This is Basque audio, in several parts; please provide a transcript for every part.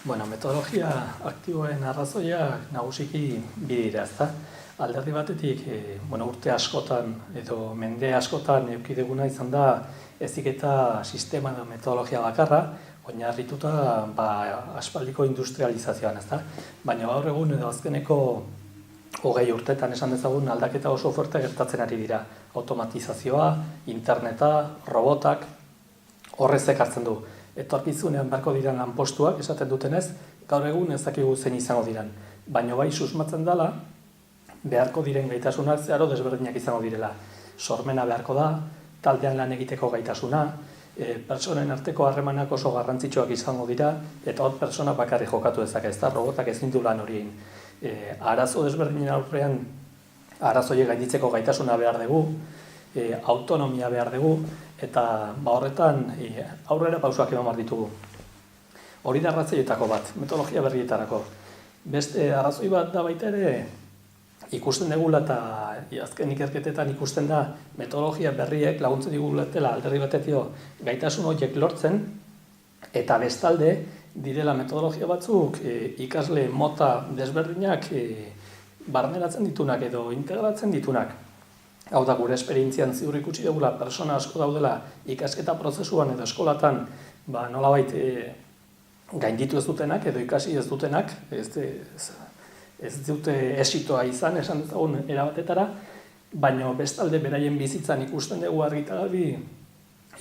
Metodologia aktiboen arrazoiak nagusiki bi dira, ezta? Alderdi batetik, urte askotan edo mende askotan eduki duguna izan da heziketa sistema edo metodologia bakarra, oinarrituta aspaldiko industrializazioan, ezta? Baina gaur egun edo azkeneko 20 urtetan esan dezagun aldaketa oso fuerte gertatzen ari dira. Automatizazioa, interneta, robotak, horrez ekartzen du. Etorkizunean beharko diren lanpostuak esaten dutenez, gaur egun ez dakigu zein izango diren. Baina bai susmatzen dela, beharko diren gaitasunak zeharo desberdinak izango direla. Sormena beharko da, taldean lan egiteko gaitasuna, pertsonen arteko harremanak oso garrantzitsuak izango dira, eta hor pertsona bakarri jokatu dezake, ez da, robotak ezin du lan horien. Arazo desberdinen aurrean, arazoiek gainditzeko gaitasuna behar dugu, autonomia behar dugu, eta horretan aurrera pausoak eman behar ditugu. Hori da arrazoietako bat, metodologia berrietarako. Beste arrazoi bat da baita ere, ikusten dugula eta azken ikerketetan ikusten da metodologia berriek laguntzen digulatela alderdi batetio gaitasun horiek lortzen, eta bestalde direla metodologia batzuk ikasle mota desberdinak barneratzen ditunak edo integratzen ditunak. Hau da, gure esperientzian ziur ikusi dugula persona asko daudela ikasketa prozesuan edo eskolatan nolabait gainditu ez dutenak edo ikasi ez dutenak, ez dute esitoa izan, esan dezagun erabatetara, baina bestalde beraien bizitzan ikusten dugu argi eta garbi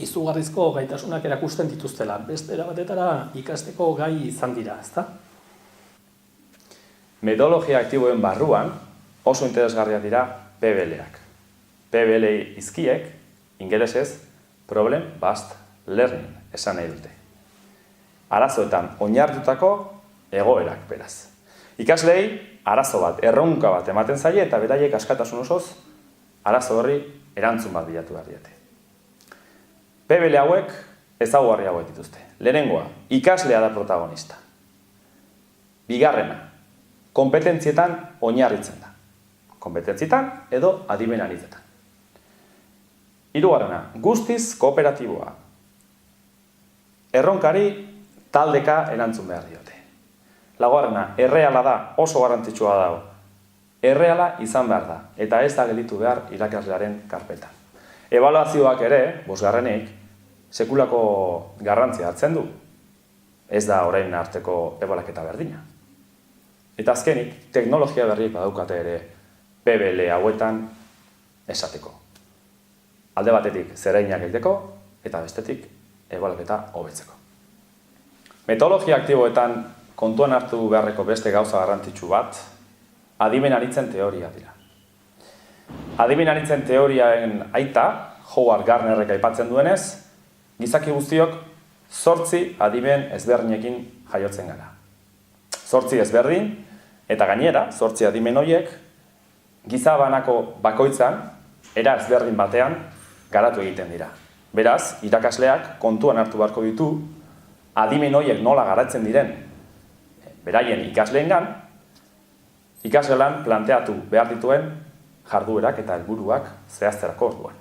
izugarrizko gaitasunak erakusten dituztela. Beste erabatetara ikasteko gai izan dira, ezta? Metodologia aktiboen barruan oso interesgarriak dira PBL-ak. PBL hizkiek, ingelesez, Problem Based Learning esan nahi dute. Arazoetan oinarritutako egoerak beraz. Ikaslei arazo bat, erronka bat ematen zaie eta beraiek askatasun osoz arazo horri erantzun bat bilatu behar diete. PBL hauek ezaugarri hauek dituzte. Lehenengoa, ikaslea da protagonista. Bigarrena, konpetentzietan oinarritzen da. Konpetentzietan edo adimen anitzetan. Hirugarrena, guztiz kooperatiboa. Erronkari taldeka erantzun behar diote. Laugarrena, erreala da, oso garrantzitsua dago. Erreala izan behar da, eta ez da gelditu behar irakaslearen karpetan. Ebaluazioak ere, bosgarrenik, sekulako garrantzia hartzen du. Ez da orain arteko ebaluaketa berdina. Eta azkenik, teknologia berriek badaukate ere PBL hauetan esateko. Alde batetik zereinak egiteko, eta bestetik ebaluaketa hobetzeko. Metodologia aktiboetan kontuan hartu beharreko beste gauza garrantzitsu bat, adimen anitzen teoria dira. Adimen anitzen teoriaen aita, Howard Gardnerrek aipatzen duenez, gizaki guztiok 8 adimen ezberdinekin jaiotzen gara. 8 ezberdin, eta gainera, 8 adimen horiek, gizabanako bakoitzan, era ezberdin batean, garatu egiten dira. Beraz, irakasleak kontuan hartu beharko ditu, adimen horiek nola garatzen diren, beraien ikasleengan, ikasgelan planteatu behar dituen jarduerak eta helburuak zehazterako orduan.